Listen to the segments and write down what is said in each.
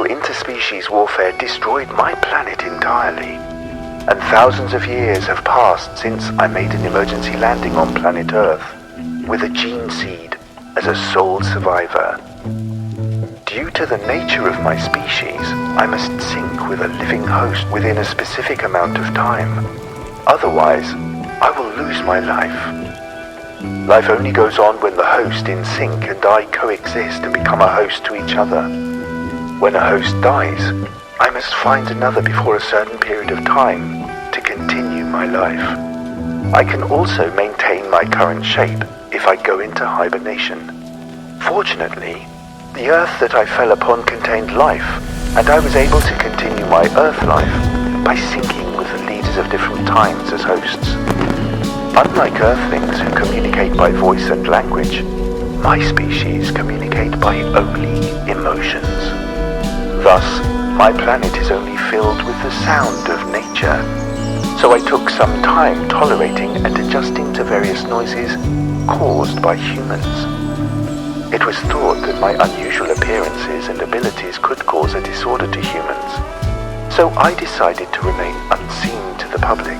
brutal interspecies warfare destroyed my planet entirely, and thousands of years have passed since I made an emergency landing on planet Earth with a gene seed as a sole survivor. Due to the nature of my species, I must sync with a living host within a specific amount of time. Otherwise, I will lose my life. Life only goes on when the host in sync and I coexist and become a host to each other. When a host dies, I must find another before a certain period of time to continue my life. I can also maintain my current shape if I go into hibernation. Fortunately, the Earth that I fell upon contained life, and I was able to continue my Earth life by syncing with the leaders of different times as hosts. Unlike Earthlings who communicate by voice and language, my species communicate by only emotions. Thus, my planet is only filled with the sound of nature. So I took some time tolerating and adjusting to various noises caused by humans. It was thought that my unusual appearances and abilities could cause a disorder to humans. So I decided to remain unseen to the public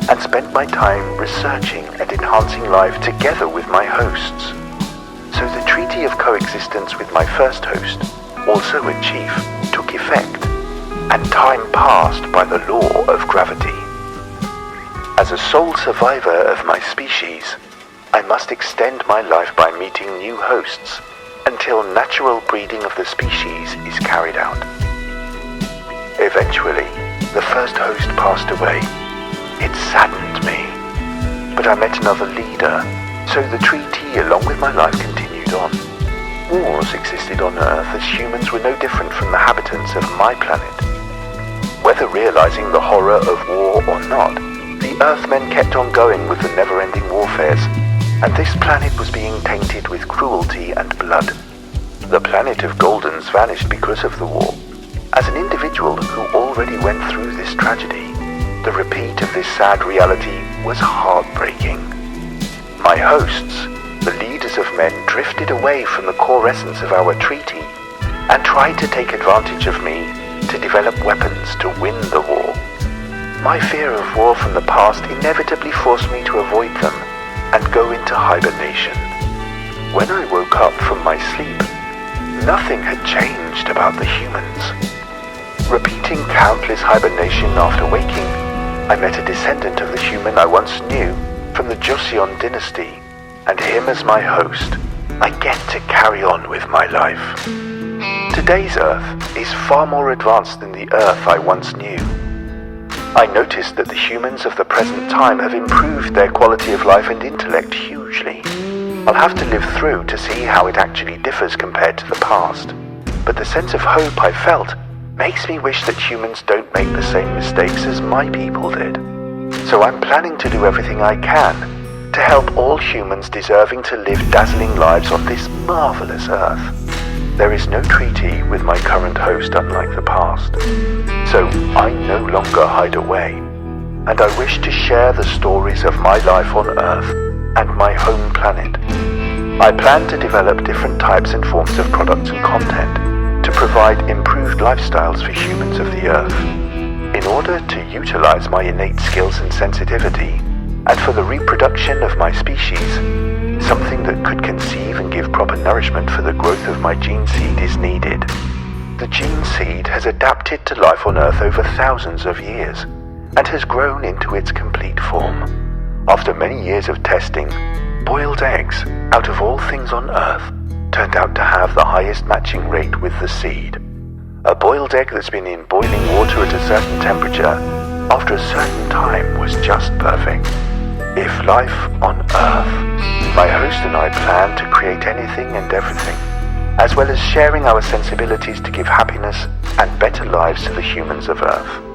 and spent my time researching and enhancing life together with my hosts. So the treaty of coexistence with my first host, also a chief, took effect, and time passed by the law of gravity. As a sole survivor of my species, I must extend my life by meeting new hosts until natural breeding of the species is carried out. Eventually, the first host passed away. It saddened me, but I met another leader, so the treaty along with my life continued on. Wars existed on Earth as humans were no different from the habitants of my planet. Whether realizing the horror of war or not, the Earthmen kept on going with the never-ending warfares, and this planet was being tainted with cruelty and blood. The planet of Goldens vanished because of the war. As an individual who already went through this tragedy, the repeat of this sad reality was heartbreaking. My hosts, the leaders of men, drifted away from the core essence of our treaty and tried to take advantage of me to develop weapons to win the war. My fear of war from the past inevitably forced me to avoid them and go into hibernation. When I woke up from my sleep, nothing had changed about the humans. Repeating countless hibernation after waking, I met a descendant of the human I once knew from the Joseon dynasty, and him as my host, I get to carry on with my life. Today's Earth is far more advanced than the Earth I once knew. I noticed that the humans of the present time have improved their quality of life and intellect hugely. I'll have to live through to see how it actually differs compared to the past. But the sense of hope I felt makes me wish that humans don't make the same mistakes as my people did. So I'm planning to do everything I can to help all humans deserving to live dazzling lives on this marvelous Earth. There is no treaty with my current host unlike the past, so I no longer hide away, and I wish to share the stories of my life on Earth and my home planet. I plan to develop different types and forms of products and content to provide improved lifestyles for humans of the Earth, in order to utilize my innate skills and sensitivity, and for the reproduction of my species. Something that could conceive and give proper nourishment for the growth of my gene seed is needed. The gene seed has adapted to life on Earth over thousands of years and has grown into its complete form. After many years of testing, boiled eggs, out of all things on Earth, turned out to have the highest matching rate with the seed. A boiled egg that's been in boiling water at a certain temperature after a certain time was just perfect. If life on Earth, my host and I plan to create anything and everything, as well as sharing our sensibilities to give happiness and better lives to the humans of Earth.